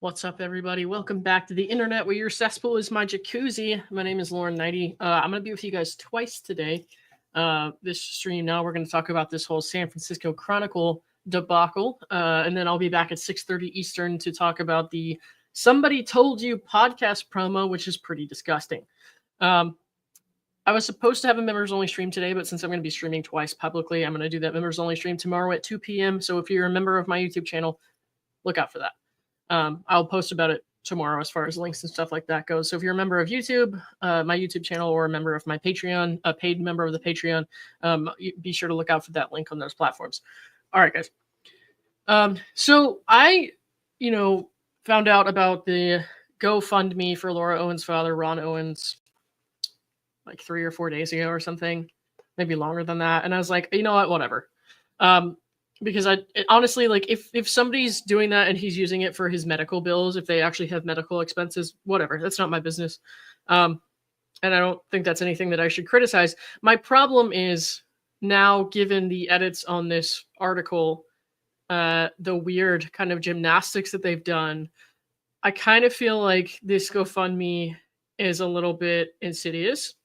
What's up, everybody? Welcome back to the internet where your cesspool is my jacuzzi. My name is Laura Neidigh. I'm going to be with you guys twice today. This stream now, we're going to talk about this whole San Francisco Chronicle debacle. And then I'll be back at 6:30 Eastern to talk about the Somebody Told You podcast promo, which is pretty disgusting. I was supposed to have a members-only stream today, but since I'm going to be streaming twice publicly, I'm going to do that members-only stream tomorrow at 2 p.m. So if you're a member of my YouTube channel, look out for that. I'll post about it tomorrow as far as links and stuff like that goes. So if you're a member of YouTube, my YouTube channel, or a member of my Patreon, a paid member of the Patreon, be sure to look out for that link on those platforms. All right, guys. So I, found out about the GoFundMe for Laura Owens' father, Ron Owens, like 3 or 4 days ago or something, maybe longer than that. And I was like, you know what, whatever. Because honestly, like if somebody's doing that and he's using it for his medical bills, if they actually have medical expenses, whatever, that's not my business. And I don't think that's anything that I should criticize. My problem is now, given the edits on this article, the weird kind of gymnastics that they've done, I kind of feel like this GoFundMe is a little bit insidious.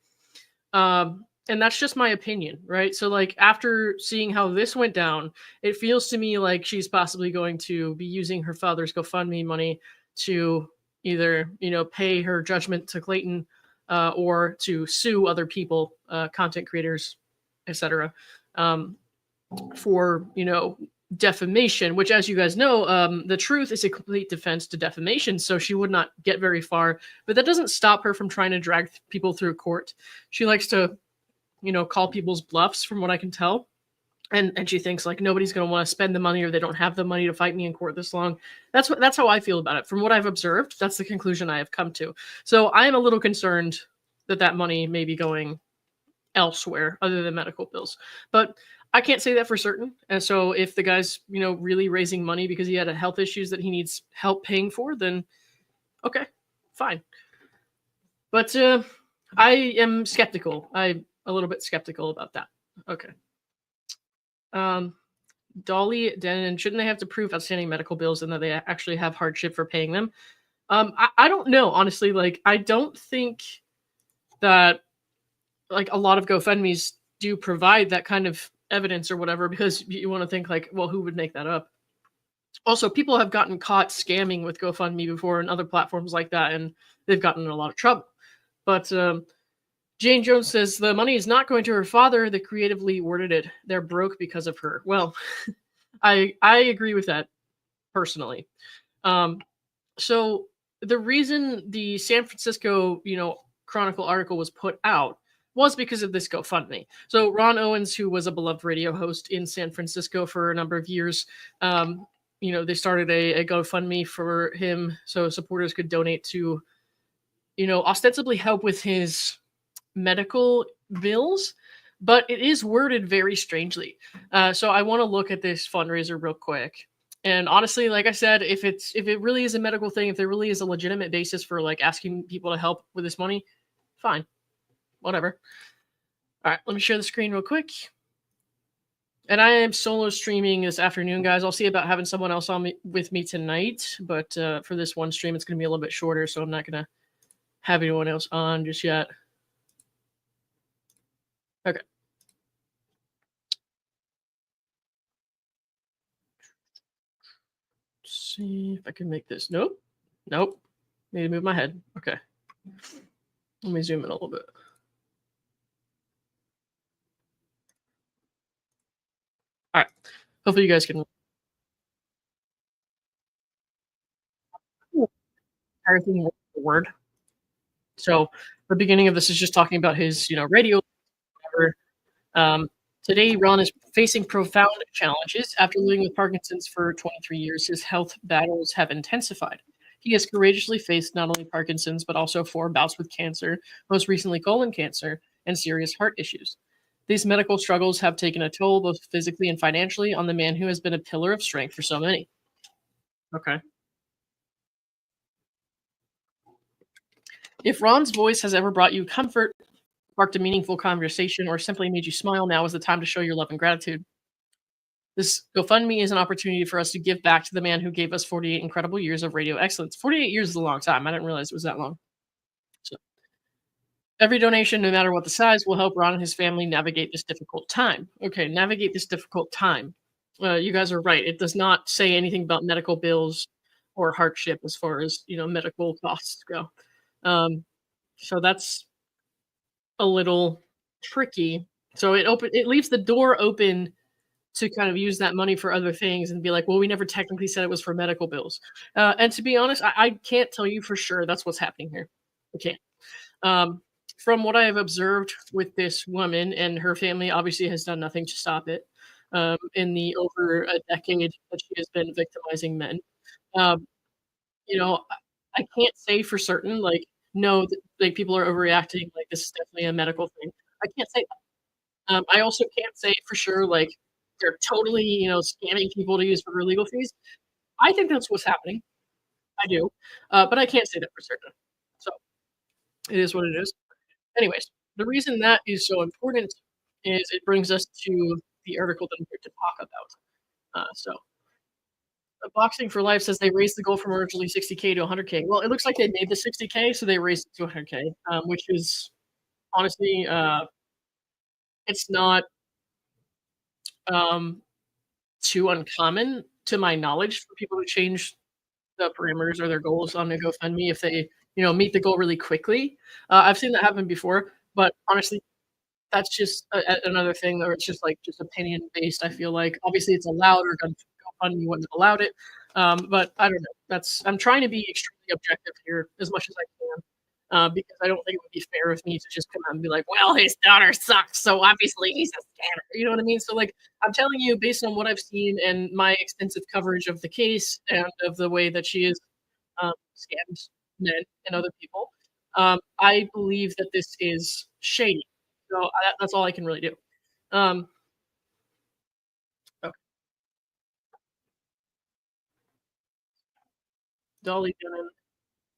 And that's just my opinion, right? So like after seeing how this went down, it feels to me like she's possibly going to be using her father's GoFundMe money to either, pay her judgment to Clayton or to sue other people, content creators, etc., for, defamation, which, as you guys know, the truth is a complete defense to defamation. So she would not get very far, but that doesn't stop her from trying to drag people through court. She likes to call people's bluffs, from what I can tell. And she thinks like nobody's going to want to spend the money, or they don't have the money to fight me in court this long. That's how I feel about it. From what I've observed, that's the conclusion I have come to. So I am a little concerned that money may be going elsewhere other than medical bills. But I can't say that for certain. And so if the guy's, really raising money because he had health issues that he needs help paying for, then okay, fine. But I am skeptical. I'm a little bit skeptical about that. Okay. Dolly Denon, shouldn't they have to prove outstanding medical bills and that they actually have hardship for paying them? I don't know, honestly. Like, I don't think that like a lot of GoFundMes do provide that kind of evidence or whatever, because you want to think like, well, who would make that up? Also, people have gotten caught scamming with GoFundMe before and other platforms like that, and they've gotten in a lot of trouble. But Jane Jones says the money is not going to her father. They creatively worded it. They're broke because of her. Well, I agree with that personally. So the reason the San Francisco, Chronicle article was put out was because of this GoFundMe. So Ron Owens, who was a beloved radio host in San Francisco for a number of years, they started a GoFundMe for him so supporters could donate to, ostensibly help with his medical bills, but it is worded very strangely. So I want to look at this fundraiser real quick. And honestly, like I said, if it really is a medical thing, if there really is a legitimate basis for like asking people to help with this money, fine, whatever. All right, let me share the screen real quick. And I am solo streaming this afternoon, guys. I'll see about having someone else with me tonight, but for this one stream, it's going to be a little bit shorter, so I'm not going to have anyone else on just yet. Okay. Let's see if I can make this. Nope. Need to move my head. Okay. Let me zoom in a little bit. All right. Hopefully you guys can. Everything word. So the beginning of this is just talking about his, radio. Today, Ron is facing profound challenges. After living with Parkinson's for 23 years, his health battles have intensified. He has courageously faced not only Parkinson's, but also 4 bouts with cancer, most recently colon cancer, and serious heart issues. These medical struggles have taken a toll, both physically and financially, on the man who has been a pillar of strength for so many. Okay. If Ron's voice has ever brought you comfort, sparked a meaningful conversation, or simply made you smile, now is the time to show your love and gratitude. This GoFundMe is an opportunity for us to give back to the man who gave us 48 incredible years of radio excellence. 48 years is a long time. I didn't realize it was that long. So every donation, no matter what the size, will help Ron and his family navigate this difficult time. Okay, navigate this difficult time. You guys are right. It does not say anything about medical bills or hardship as far as medical costs go. Um, so that's a little tricky. So it leaves the door open to kind of use that money for other things and be like, well, we never technically said it was for medical bills. And to be honest, I can't tell you for sure that's what's happening here. I can't. Um, from what I have observed with this woman and her family, obviously has done nothing to stop it. In the over a decade that she has been victimizing men, um, I can't say for certain, like, no, like people are overreacting. Like this is definitely a medical thing. I can't say that. I also can't say for sure, like they're totally, scamming people to use for their legal fees. I think that's what's happening. I do, but I can't say that for certain. So it is what it is. Anyways, the reason that is so important is it brings us to the article that I'm here to talk about. So, Boxing for Life says they raised the goal from originally 60K to 100K. Well, it looks like they made the 60K, so they raised it to 100K, which is honestly, it's not um, too uncommon to my knowledge for people to change the parameters or their goals on a GoFundMe if they, meet the goal really quickly. I've seen that happen before, but honestly, that's just another thing, or it's just like just opinion based. I feel like obviously it's allowed, or GoFundMe wouldn't have allowed it. But I don't know. I'm trying to be extremely objective here as much as I can. Because I don't think it would be fair of me to just come out and be like, well, his daughter sucks, so obviously he's a scammer. You know what I mean? So, like, I'm telling you, based on what I've seen and my extensive coverage of the case and of the way that she is scammed men and other people, I believe that this is shady. So that's all I can really do. Um, okay. Dolly Dillon,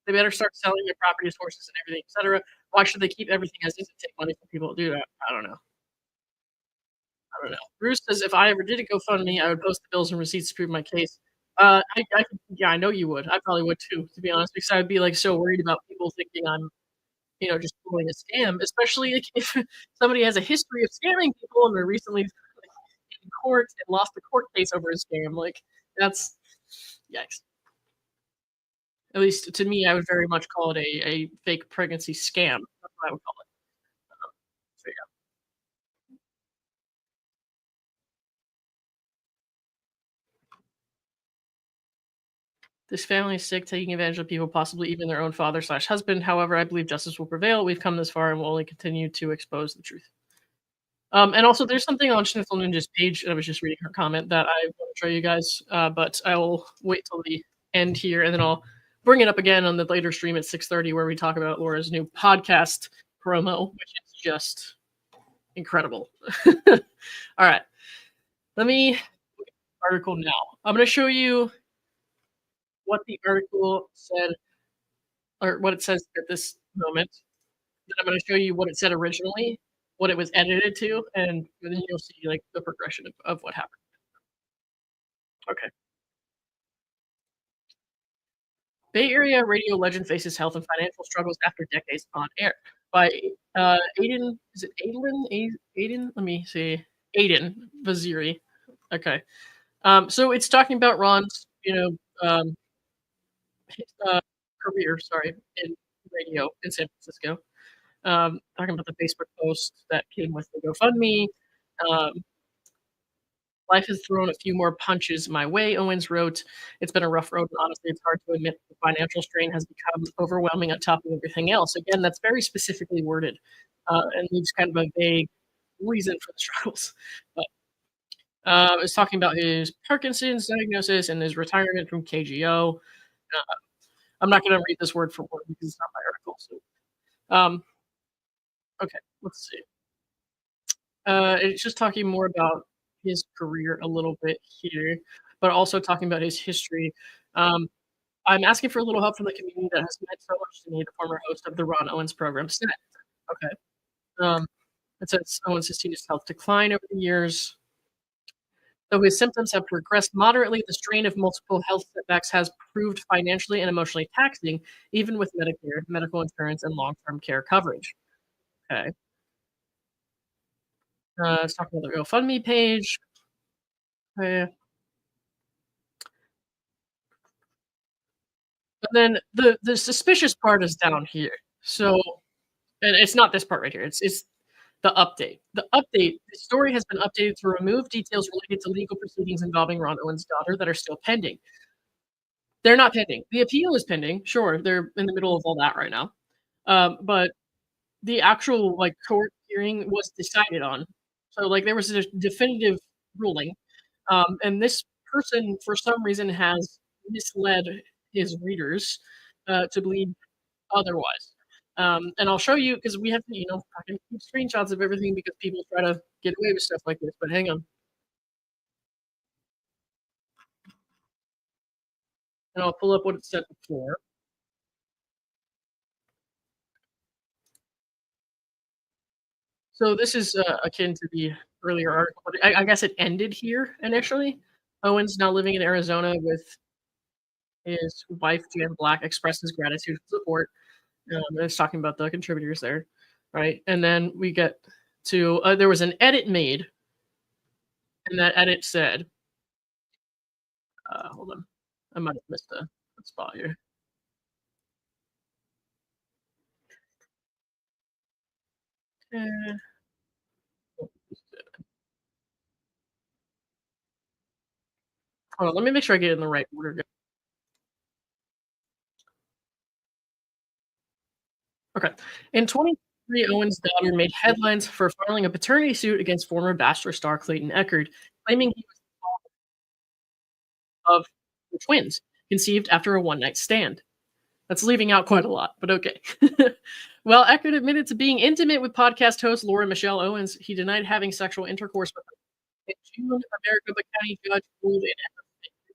they better start selling their properties, horses, and everything, etc. Why should they keep everything as is and take money from people to do that? I don't know. I don't know. Bruce says if I ever did a GoFundMe, I would post the bills and receipts to prove my case. Yeah, I know you would. I probably would too, to be honest, because I'd be like so worried about people thinking I'm, just pulling a scam, especially like, if somebody has a history of scamming people and they're recently like, in court and lost the court case over a scam. Like that's yikes. At least to me, I would very much call it a fake pregnancy scam. That's what I would call it. So yeah. This family is sick, taking advantage of people, possibly even their own father/husband. However, I believe justice will prevail. We've come this far and will only continue to expose the truth. And also, there's something on Schnitzel Ninja's page. I was just reading her comment that I want to show you guys, but I will wait till the end here, and then I'll bring it up again on the later stream at 6:30, where we talk about Laura's new podcast promo, which is just incredible. All right, let me look at the article now. I'm going to show you what the article said, or what it says at this moment. Then I'm going to show you what it said originally, what it was edited to, and then you'll see like the progression of what happened. Okay. Bay Area radio legend faces health and financial struggles after decades on air. By Aiden, is it Aiden? Let me see. Aiden Vaziri. Okay. So it's talking about Ron's, his, career, sorry, in radio in San Francisco. Talking about the Facebook post that came with the GoFundMe. Um, Life has thrown a few more punches my way, Owens wrote. It's been a rough road, and honestly, it's hard to admit the financial strain has become overwhelming on top of everything else. Again, that's very specifically worded and leaves kind of a vague reason for the struggles. But it's talking about his Parkinson's diagnosis and his retirement from KGO. I'm not going to read this word for word because it's not my article. So, okay, let's see. It's just talking more about his career a little bit here, but also talking about his history. Um, I'm asking for a little help from the community that has meant so much to me, the former host of the Ron Owens program, Snap. Okay. Um, it says Owens has seen his health decline over the years. Though his symptoms have progressed moderately, the strain of multiple health setbacks has proved financially and emotionally taxing, even with Medicare, medical insurance, and long-term care coverage. Okay. Let's talk about the GoFundMe page. Okay. And then the suspicious part is down here. So, and it's not this part right here. It's the update. The update. The story has been updated to remove details related to legal proceedings involving Ron Owen's daughter that are still pending. They're not pending. The appeal is pending. Sure, they're in the middle of all that right now. But the actual like court hearing was decided on. So like there was a definitive ruling. And this person for some reason has misled his readers to believe otherwise. And I'll show you because we have to, I can keep screenshots of everything because people try to get away with stuff like this. But hang on, and I'll pull up what it said before. So this is akin to the earlier article. But I guess it ended here initially. Owen's now living in Arizona with his wife Jan Black expresses gratitude and support. It's talking about the contributors there, right? And then we get to there was an edit made, and that edit said, hold on, I might have missed a spot here. Eh, hold on, let me make sure I get it in the right order. Okay. In 2023, Owen's daughter made headlines for filing a paternity suit against former Bachelor star Clayton Echard, claiming he was of the twins, conceived after a one night stand. That's leaving out quite a lot, but okay. Well, Echard admitted to being intimate with podcast host Laura Michelle Owens. He denied having sexual intercourse with her. In June, a Maricopa County judge ruled in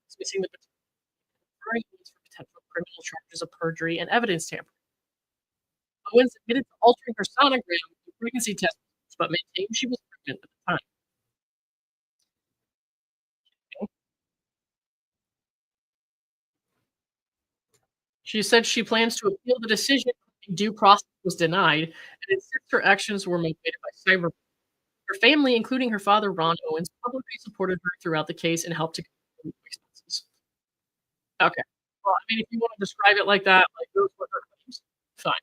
dismissing the paternity case for potential criminal charges of perjury and evidence tampering. Owens admitted to altering her sonogram to pregnancy test, but maintained she was pregnant at the time. She said she plans to appeal the decision. Due process was denied, and insists her actions were motivated by cyber. Her family, including her father, Ron Owens, publicly supported her throughout the case and helped to cover legal expenses. Okay. Well, I mean, if you want to describe it like that, like those were her claims, fine.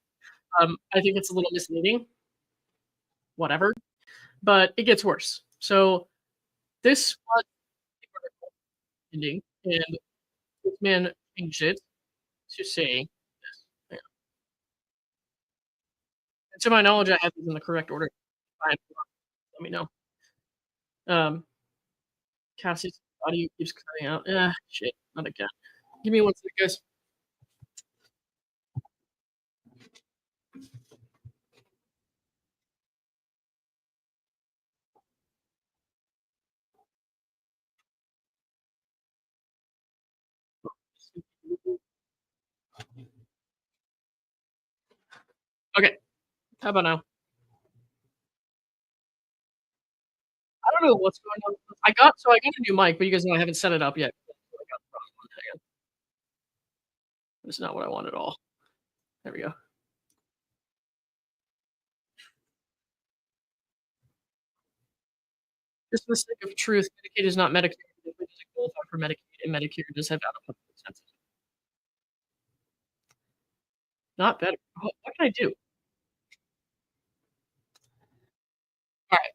I think it's a little misleading. Whatever, but it gets worse. So this was the article ending, and this man changed it to say this. Yeah. And to my knowledge, I have these in the correct order. Fine, let me know. Um, Cassie's audio keeps cutting out. Yeah, shit, not again. Give me one second, guys. Okay, how about now? I don't know what's going on. I got a new mic, but you guys know I haven't set it up yet. I got the wrong one. Hang on. This is not what I want at all. There we go. Just for the sake of truth, Medicaid is not Medicare. It doesn't qualify for Medicaid, and Medicare does have out-of-pocket expenses. Not better. What can I do? All right.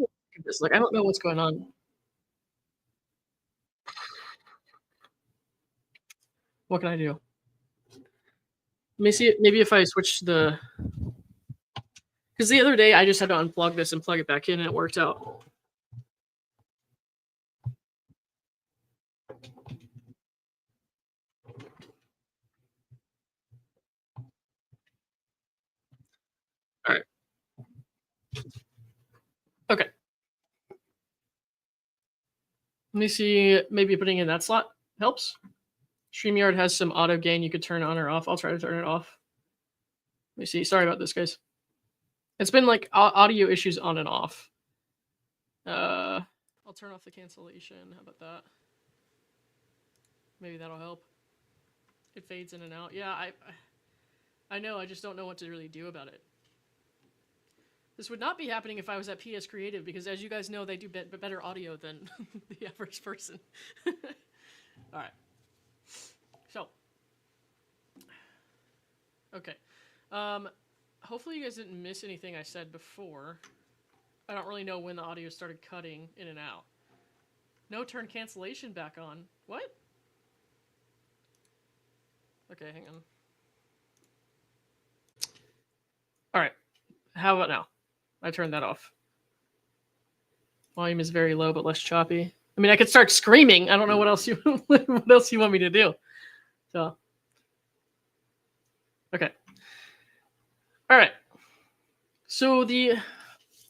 Look at this. Like I don't know what's going on. What can I do? Let me see. Maybe if I switch the, because the other day I just had to unplug this and plug it back in, and it worked out. All right. Okay. Let me see. Maybe putting in that slot helps. StreamYard has some auto gain you could turn on or off. I'll try to turn it off. Let me see. Sorry about this, guys. It's been like audio issues on and off. I'll turn off the cancellation. How about that? Maybe that'll help. It fades in and out. Yeah, I know. I just don't know what to really do about it. This would not be happening if I was at PS Creative, because as you guys know, they do better audio than the average person. All right. So, okay. Hopefully you guys didn't miss anything I said before. I don't really know when the audio started cutting in and out. No, turn cancellation back on. What? Okay, hang on. All right. How about now? I turned that off. Volume is very low, but less choppy. I mean, I could start screaming. I don't know what else you want me to do. So, okay. All right. So the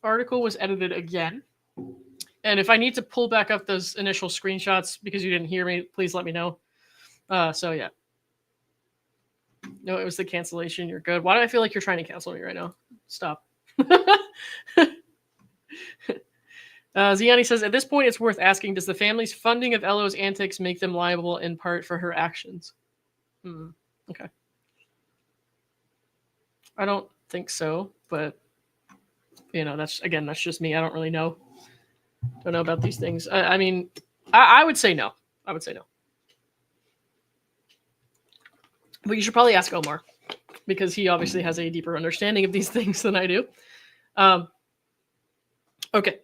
article was edited again. And if I need to pull back up those initial screenshots because you didn't hear me, please let me know. So yeah. No, it was the cancellation. You're good. Why do I feel like you're trying to cancel me right now? Stop. Ziani says, at this point, it's worth asking, does the family's funding of Elo's antics make them liable in part for her actions? Okay. I don't think so, but, you know, that's just me. I don't really know. Don't know about these things. I mean, I would say no. I would say no. But you should probably ask Omar, because he obviously has a deeper understanding of these things than I do. Okay.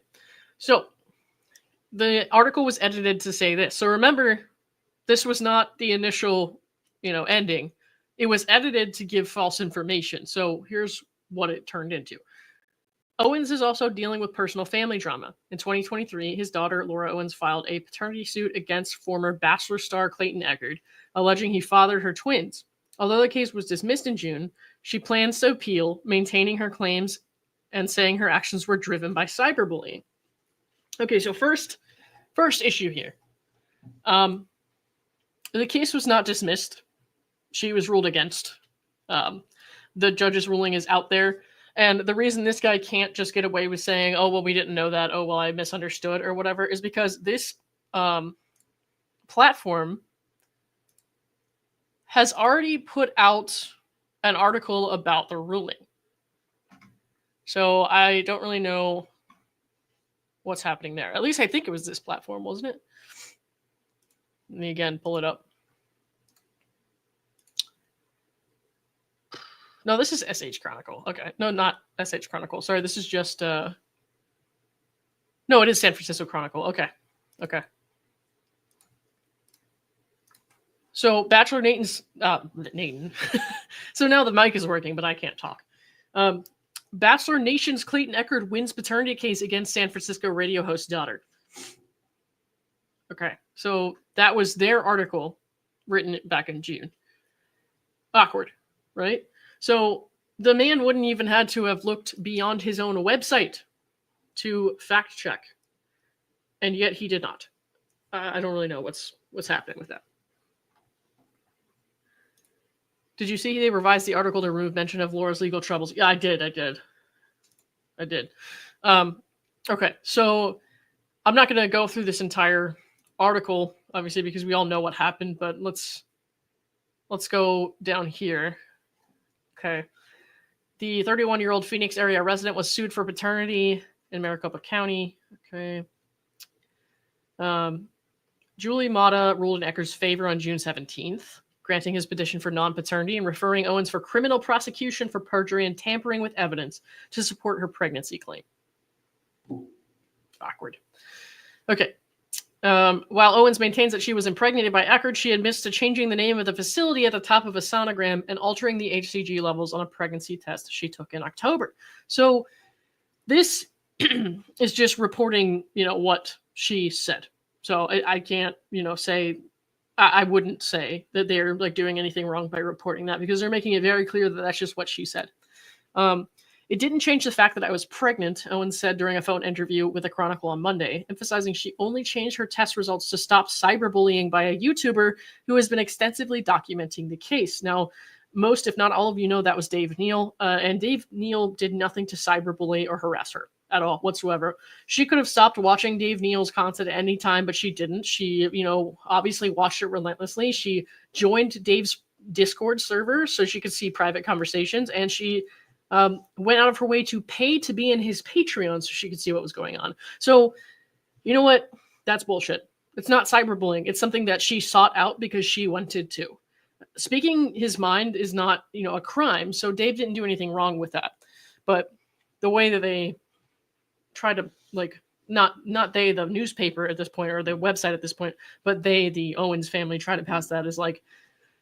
So the article was edited to say this. So remember, this was not the initial, ending. It was edited to give false information. So here's what it turned into. Owens is also dealing with personal family drama. In 2023, his daughter, Laura Owens, filed a paternity suit against former Bachelor star Clayton Echard, alleging he fathered her twins. Although the case was dismissed in June, she plans to appeal, maintaining her claims and saying her actions were driven by cyberbullying. Okay, so first issue here. The case was not dismissed. She was ruled against. The judge's ruling is out there. And the reason this guy can't just get away with saying, oh, well, we didn't know that. Oh, well, I misunderstood or whatever, is because this platform has already put out an article about the ruling. So I don't really know what's happening there. At least I think it was this platform, wasn't it? Let me again pull it up. No, this is SH Chronicle. Okay. No, not SH Chronicle. Sorry, this is just... No, it is San Francisco Chronicle. Okay. Okay. So, Bachelor Nathan's... Nathan. So now the mic is working, but I can't talk. Bachelor Nation's Clayton Echard wins paternity case against San Francisco radio host daughter. Okay. So, that was their article written back in June. Awkward, right? So the man wouldn't even had to have looked beyond his own website to fact check. And yet he did not. I don't really know what's happening with that. Did you see they revised the article to remove mention of Laura's legal troubles? Yeah, I did. Okay, so I'm not going to go through this entire article, obviously, because we all know what happened, but let's go down here. Okay. The 31-year-old Phoenix area resident was sued for paternity in Maricopa County. Okay. Julie Mata ruled in Echard's favor on June 17th, granting his petition for non-paternity and referring Owens for criminal prosecution for perjury and tampering with evidence to support her pregnancy claim. Awkward. Okay. While Owens maintains that she was impregnated by Echard, she admits to changing the name of the facility at the top of a sonogram and altering the HCG levels on a pregnancy test she took in October. So this is just reporting, what she said. So I can't, say, I wouldn't say that they're doing anything wrong by reporting that, because they're making it very clear that that's just what she said. It didn't change the fact that I was pregnant, Owens said during a phone interview with the Chronicle on Monday, emphasizing she only changed her test results to stop cyberbullying by a YouTuber who has been extensively documenting the case. Now, most, if not all of you know, that was Dave Neal, and Dave Neal did nothing to cyberbully or harass her. at all whatsoever. She could have stopped watching Dave Neal's content at any time, but she didn't. She, obviously watched it relentlessly. She joined Dave's Discord server so she could see private conversations, and she went out of her way to pay to be in his Patreon so she could see what was going on. So, you know what? That's bullshit. It's not cyberbullying. It's something that she sought out because she wanted to. Speaking his mind is not, a crime, so Dave didn't do anything wrong with that. But the way that they try to, not they, the newspaper at this point, or the website at this point, but they, the Owens family, try to pass that as,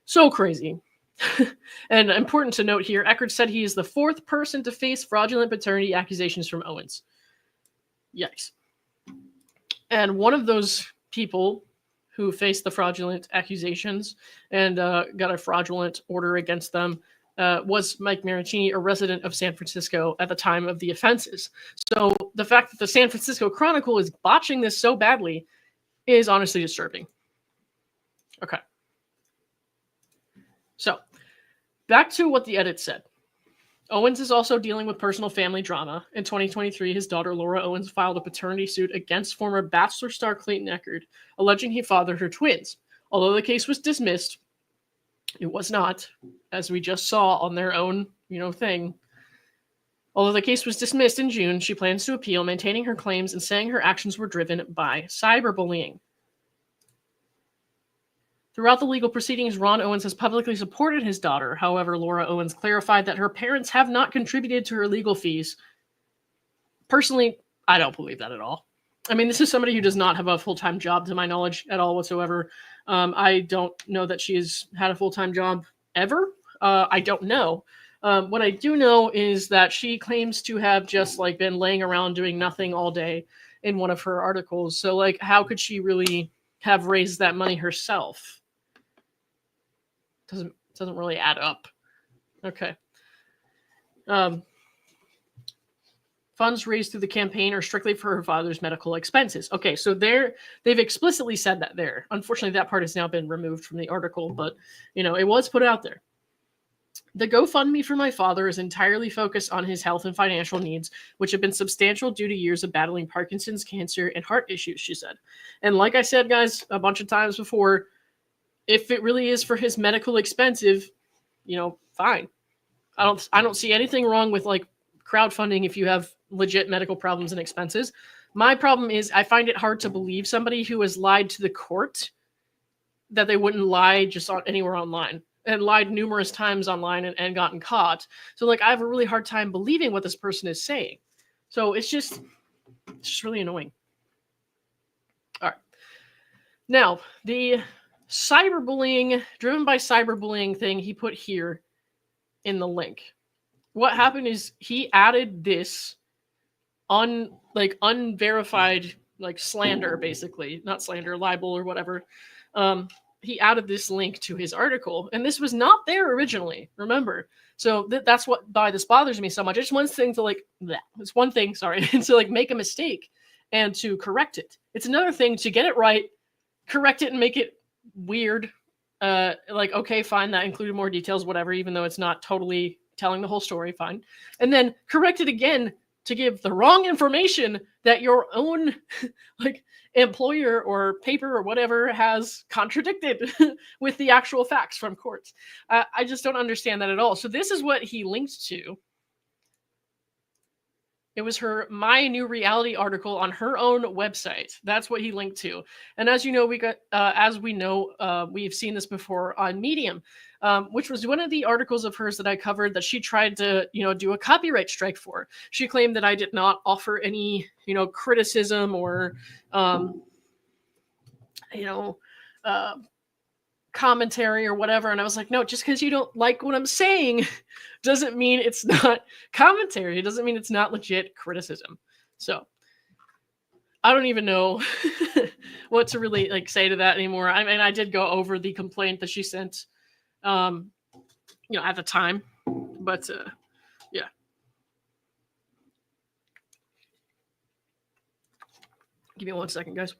so crazy. And important to note here, Echard said he is the fourth person to face fraudulent paternity accusations from Owens. Yikes. And one of those people who faced the fraudulent accusations and got a fraudulent order against them was Mike Maricini, a resident of San Francisco at the time of the offenses. So the fact that the San Francisco Chronicle is botching this so badly is honestly disturbing. Okay. So back to what the edit said. Owens is also dealing with personal family drama. In 2023, his daughter Laura Owens filed a paternity suit against former Bachelor star Clayton Echard, alleging he fathered her twins. Although the case was dismissed, it was not, as we just saw on their own, thing. Although the case was dismissed in June, she plans to appeal, maintaining her claims and saying her actions were driven by cyberbullying. Throughout the legal proceedings, Ron Owens has publicly supported his daughter. However, Laura Owens clarified that her parents have not contributed to her legal fees. Personally, I don't believe that at all. I mean, this is somebody who does not have a full-time job, to my knowledge, at all whatsoever. I don't know that she has had a full-time job ever. I don't know. What I do know is that she claims to have just been laying around doing nothing all day in one of her articles. So how could she really have raised that money herself? Doesn't really add up. Okay. Funds raised through the campaign are strictly for her father's medical expenses. Okay, so they've explicitly said that there. Unfortunately, that part has now been removed from the article, but it was put out there. The GoFundMe for my father is entirely focused on his health and financial needs, which have been substantial due to years of battling Parkinson's, cancer, and heart issues, she said. And like I said, guys, a bunch of times before, if it really is for his medical expensive, fine. I don't see anything wrong with crowdfunding if you have legit medical problems and expenses. My problem is I find it hard to believe somebody who has lied to the court that they wouldn't lie just anywhere online, and lied numerous times online and gotten caught. So I have a really hard time believing what this person is saying. So it's just really annoying. All right. Now, the driven by cyberbullying thing he put here in the link. What happened is he added this unverified slander, basically, not slander, libel or whatever. He added this link to his article, and this was not there originally, remember? So that's why this bothers me so much. It's one thing to it's one thing, sorry, to make a mistake and to correct it. It's another thing to get it right, correct it, and make it weird. Okay, fine, that included more details, whatever, even though it's not totally telling the whole story, fine. And then correct it again to give the wrong information that your own employer or paper or whatever has contradicted with the actual facts from courts. I just don't understand that at all. So this is what he linked to. It was her My New Reality article on her own website. That's what he linked to. And as you know, we've seen this before on Medium, which was one of the articles of hers that I covered that she tried to, do a copyright strike for. She claimed that I did not offer any, criticism or, commentary or whatever. And I was like, no, just because you don't like what I'm saying doesn't mean it's not commentary. It doesn't mean it's not legit criticism. So I don't even know what to really say to that anymore. I mean, I did go over the complaint that she sent, at the time, but yeah. Give me 1 second, guys.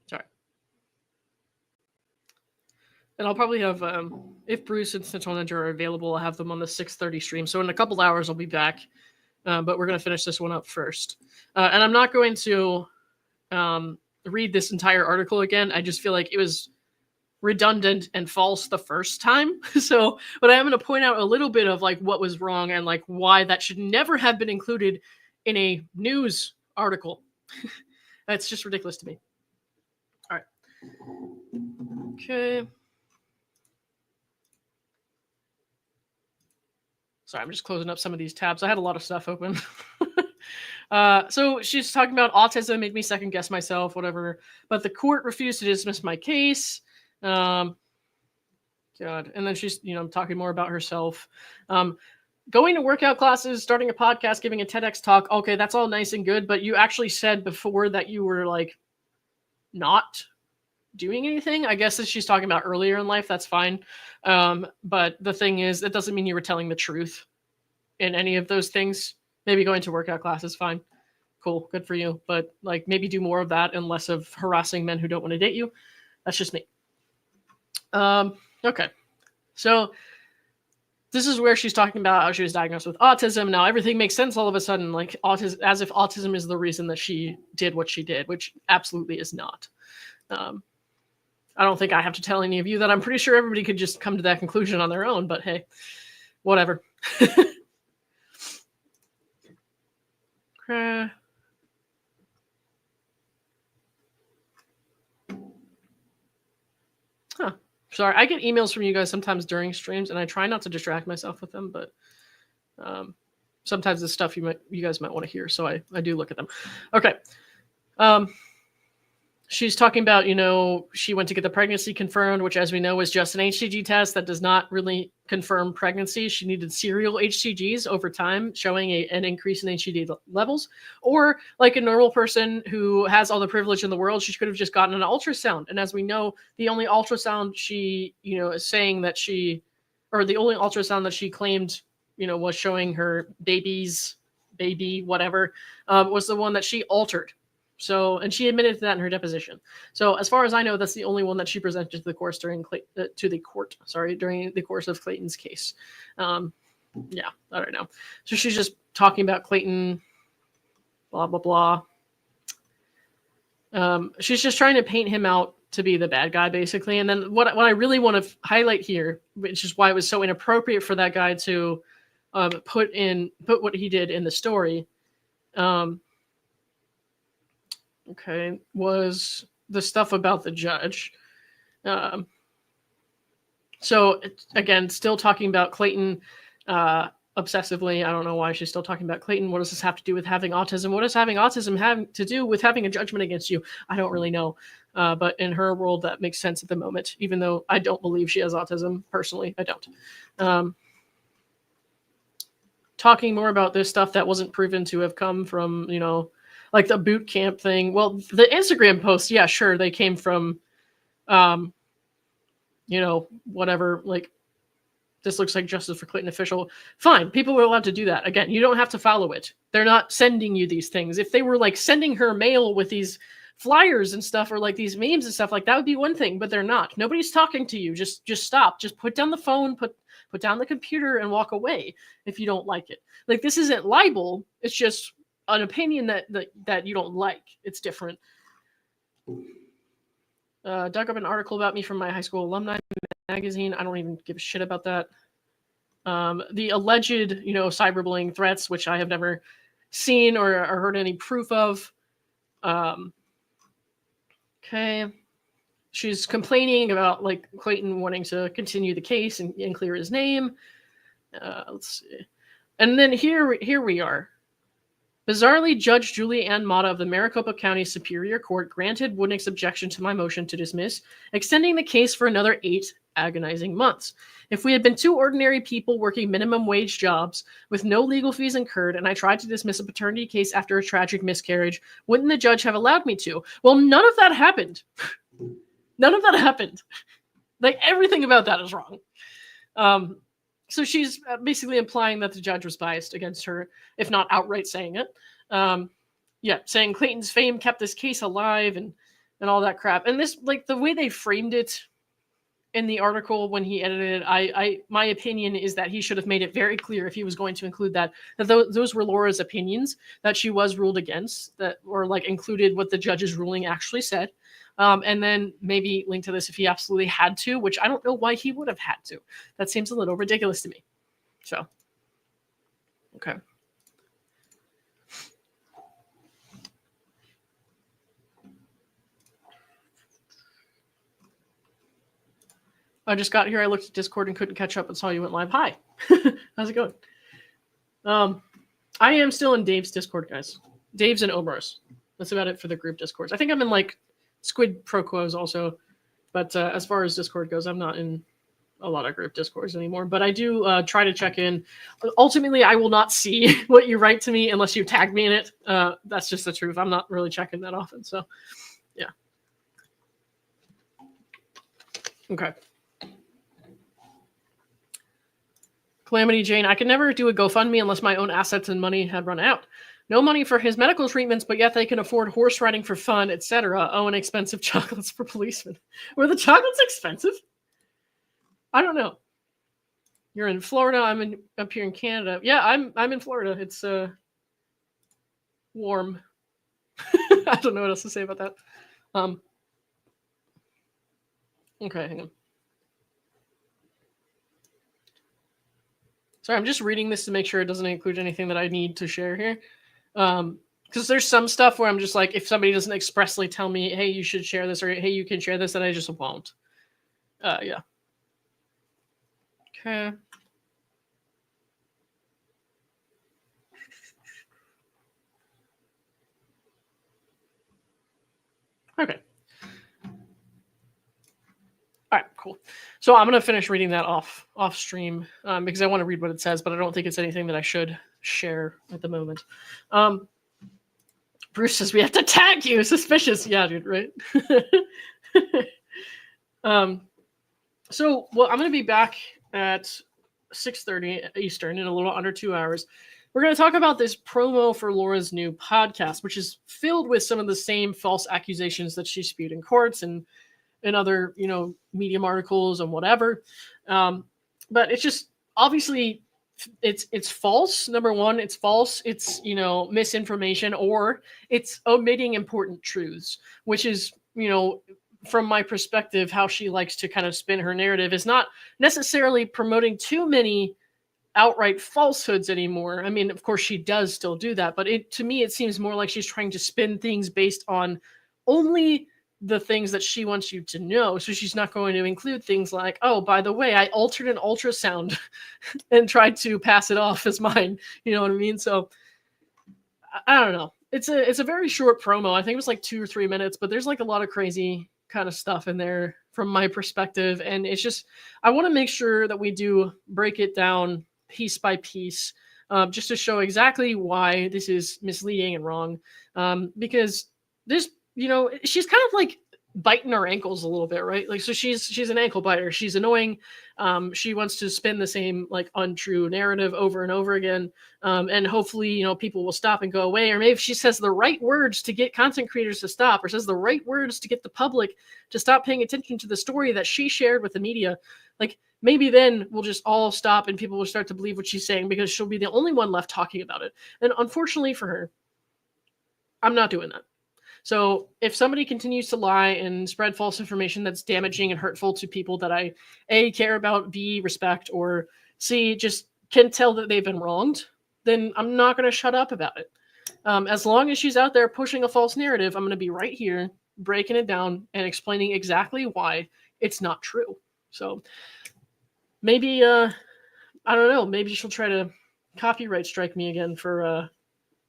Sorry. And I'll probably have, if Bruce and Central Ninja are available, I'll have them on the 6:30 stream. So in a couple hours, I'll be back. But we're going to finish this one up first. And I'm not going to read this entire article again. I just feel like it was redundant and false the first time. So, but I am going to point out a little bit of like what was wrong and like why that should never have been included in a news article. That's just ridiculous to me. All right. Okay. Sorry, I'm just closing up some of these tabs. I had a lot of stuff open. So she's talking about autism, made me second guess myself, whatever. But the court refused to dismiss my case. God. And then she's, talking more about herself. Going to workout classes, starting a podcast, giving a TEDx talk. Okay, that's all nice and good. But you actually said before that you were like not doing anything. I guess that she's talking about earlier in life. That's fine. But the thing is, it doesn't mean you were telling the truth in any of those things. Maybe going to workout class is fine. Cool. Good for you. But like maybe do more of that and less of harassing men who don't want to date you. That's just me. Okay. So this is where she's talking about how she was diagnosed with autism. Now everything makes sense all of a sudden, like autism, as if autism is the reason that she did what she did, which absolutely is not. I don't think I have to tell any of you that. I'm pretty sure everybody could just come to that conclusion on their own, but hey, whatever. Sorry, I get emails from you guys sometimes during streams, and I try not to distract myself with them, but sometimes it's stuff you guys might want to hear, so I do look at them. Okay. She's talking about, she went to get the pregnancy confirmed, which, as we know, is just an HCG test that does not really confirm pregnancy. She needed serial HCGs over time, showing an increase in HCG levels. Or, like a normal person who has all the privilege in the world, she could have just gotten an ultrasound. And as we know, the only ultrasound she, is saying that the only ultrasound that she claimed, was showing her baby, whatever, was the one that she altered. So, and she admitted to that in her deposition. So, as far as I know, that's the only one that she presented to the court during the course of Clayton's case. Yeah, I don't know. So she's just talking about Clayton, blah blah blah. She's just trying to paint him out to be the bad guy, basically. And then what I really want to highlight here, which is why it was so inappropriate for that guy to put what he did in the story. Okay, was the stuff about the judge. So again, still talking about Clayton obsessively. I don't know why she's still talking about Clayton. What does this have to do with having autism? What does having autism have to do with having a judgment against you? I don't really know. But in her world, that makes sense at the moment, even though I don't believe she has autism. Personally, I don't. Talking more about this stuff that wasn't proven to have come from, like the boot camp thing. Well, the Instagram posts, yeah, sure, they came from, whatever, like, this looks like Justice for Clayton official. Fine, people are allowed to do that. Again, you don't have to follow it. They're not sending you these things. If they were, like, sending her mail with these flyers and stuff, or, like, these memes and stuff, like, that would be one thing, but they're not. Nobody's talking to you. Just stop. Just put down the phone, put down the computer, and walk away if you don't like it. Like, this isn't libel. It's just an opinion that you don't like. It's different. Dug up an article about me from my high school alumni magazine. I don't even give a shit about that. The alleged, cyberbullying threats, which I have never seen or heard any proof of. Okay. She's complaining about, like, Clayton wanting to continue the case and clear his name. Let's see. And then here we are. Bizarrely, Judge Julie Ann Mata of the Maricopa County Superior Court granted Woodnick's objection to my motion to dismiss, extending the case for another 8 agonizing months. If we had been 2 ordinary people working minimum wage jobs with no legal fees incurred, and I tried to dismiss a paternity case after a tragic miscarriage, wouldn't the judge have allowed me to? Well, none of that happened. None of that happened. Like, everything about that is wrong. So she's basically implying that the judge was biased against her, if not outright saying it. Saying Clayton's fame kept this case alive and all that crap. And this, like, the way they framed it, in the article when he edited it. My opinion is that he should have made it very clear if he was going to include that those were Laura's opinions, that she was ruled against, that or like included what the judge's ruling actually said. And then maybe link to this if he absolutely had to, which I don't know why he would have had to. That seems a little ridiculous to me. So, okay. I just got here. I looked at Discord and couldn't catch up and saw you went live. Hi. How's it going? I am still in Dave's Discord, guys. Dave's and Omar's. That's about it for the group Discords. I think I'm in like Squid Pro Quos also. But as far as Discord goes, I'm not in a lot of group Discords anymore. But I do try to check in. Ultimately, I will not see what you write to me unless you tag me in it. That's just the truth. I'm not really checking that often. So, yeah. Okay. Calamity Jane, I could never do a GoFundMe unless my own assets and money had run out. No money for his medical treatments, but yet they can afford horse riding for fun, etc. Oh, and expensive chocolates for policemen. Were the chocolates expensive? I don't know. You're in Florida. I'm up here in Canada. Yeah, I'm in Florida. It's warm. I don't know what else to say about that. Okay, hang on. Sorry, I'm just reading this to make sure it doesn't include anything that I need to share here. Because there's some stuff where I'm just like, if somebody doesn't expressly tell me, hey, you should share this, or hey, you can share this, then I just won't. Yeah. Okay. Okay. All right, cool. So I'm going to finish reading that off stream because I want to read what it says, but I don't think it's anything that I should share at the moment. Bruce says we have to tag you. Suspicious. Yeah, dude, right? So, well, I'm going to be back at 6:30 Eastern in a little under 2 hours. We're going to talk about this promo for Laura's new podcast, which is filled with some of the same false accusations that she spewed in courts and other, Medium articles and whatever. But it's just obviously it's false. Number one, it's false. It's, misinformation, or it's omitting important truths, which is, from my perspective, how she likes to kind of spin her narrative is not necessarily promoting too many outright falsehoods anymore. I mean, of course, she does still do that, but to me, it seems more like she's trying to spin things based on only the things that she wants you to know. So she's not going to include things like, oh, by the way, I altered an ultrasound and tried to pass it off as mine. You know what I mean? So I don't know. It's a very short promo. I think it was like 2 or 3 minutes, but there's like a lot of crazy kind of stuff in there from my perspective. And it's just, I want to make sure that we do break it down piece by piece, just to show exactly why this is misleading and wrong. Because this, she's kind of like biting her ankles a little bit, right? Like, so she's an ankle biter. She's annoying. She wants to spin the same like untrue narrative over and over again. And hopefully, people will stop and go away. Or maybe if she says the right words to get content creators to stop, or says the right words to get the public to stop paying attention to the story that she shared with the media, like maybe then we'll just all stop and people will start to believe what she's saying, because she'll be the only one left talking about it. And unfortunately for her, I'm not doing that. So if somebody continues to lie and spread false information that's damaging and hurtful to people that I, A, care about, B, respect, or C, just can tell that they've been wronged, then I'm not going to shut up about it. As long as she's out there pushing a false narrative, I'm going to be right here, breaking it down and explaining exactly why it's not true. So maybe, I don't know, maybe she'll try to copyright strike me again for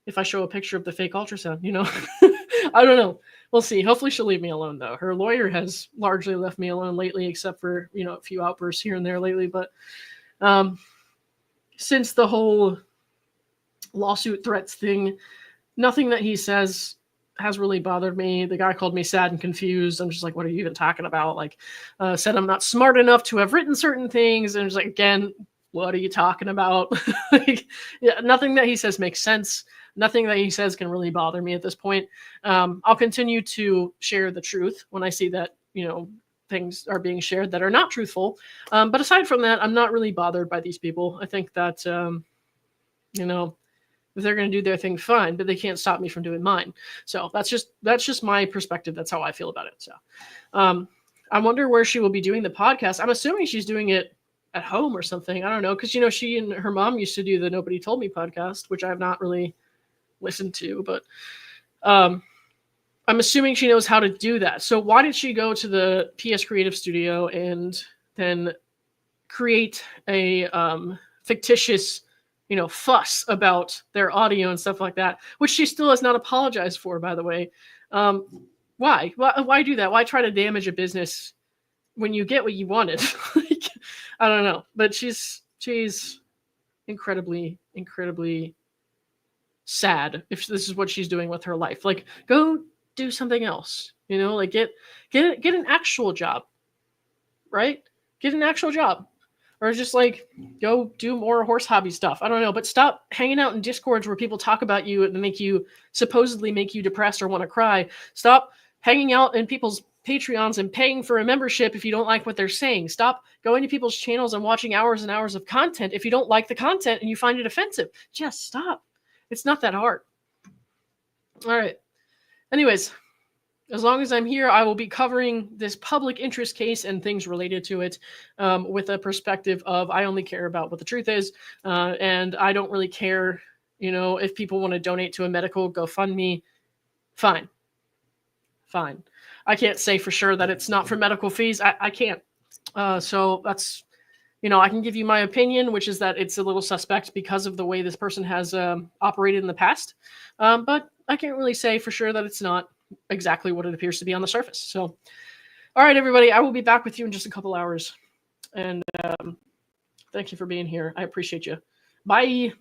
if I show a picture of the fake ultrasound, I don't know. We'll see. Hopefully she'll leave me alone, though. Her lawyer has largely left me alone lately, except for, a few outbursts here and there lately. But since the whole lawsuit threats thing, nothing that he says has really bothered me. The guy called me sad and confused. I'm just like, what are you even talking about? Like, said I'm not smart enough to have written certain things. And it's like, again, what are you talking about? Like, yeah, nothing that he says makes sense. Nothing that he says can really bother me at this point. I'll continue to share the truth when I see that, things are being shared that are not truthful. But aside from that, I'm not really bothered by these people. I think that, you know, if they're going to do their thing, fine, but they can't stop me from doing mine. So that's just my perspective. That's how I feel about it. So I wonder where she will be doing the podcast. I'm assuming she's doing it at home or something. I don't know. Because, you know, she and her mom used to do the Nobody Told Me podcast, which I've not really listened to. But I'm assuming she knows how to do that. So why did she go to the PS Creative Studio and then create a fictitious, you know, fuss about their audio and stuff like that, which she still has not apologized for, by the way. Why? Why do that? Why try to damage a business when you get what you wanted? Like, I don't know, but she's incredibly sad if this is what she's doing with her life. Like, go do something else, you know, like get an actual job, right? Get an actual job. Or just like go do more horse hobby stuff. I don't know, but stop hanging out in Discords where people talk about you and supposedly make you depressed or want to cry. Stop hanging out in people's Patreons and paying for a membership if you don't like what they're saying. Stop going to people's channels and watching hours and hours of content if you don't like the content and you find it offensive. Just stop. It's not that hard. All right. Anyways, as long as I'm here, I will be covering this public interest case and things related to it with a perspective of I only care about what the truth is. And I don't really care, you know, if people want to donate to a medical GoFundMe, fine. I can't say for sure that it's not for medical fees. I can't. So that's, you know, I can give you my opinion, which is that it's a little suspect because of the way this person has operated in the past. But I can't really say for sure that it's not exactly what it appears to be on the surface. So, all right, everybody, I will be back with you in just a couple hours. And thank you for being here. I appreciate you. Bye.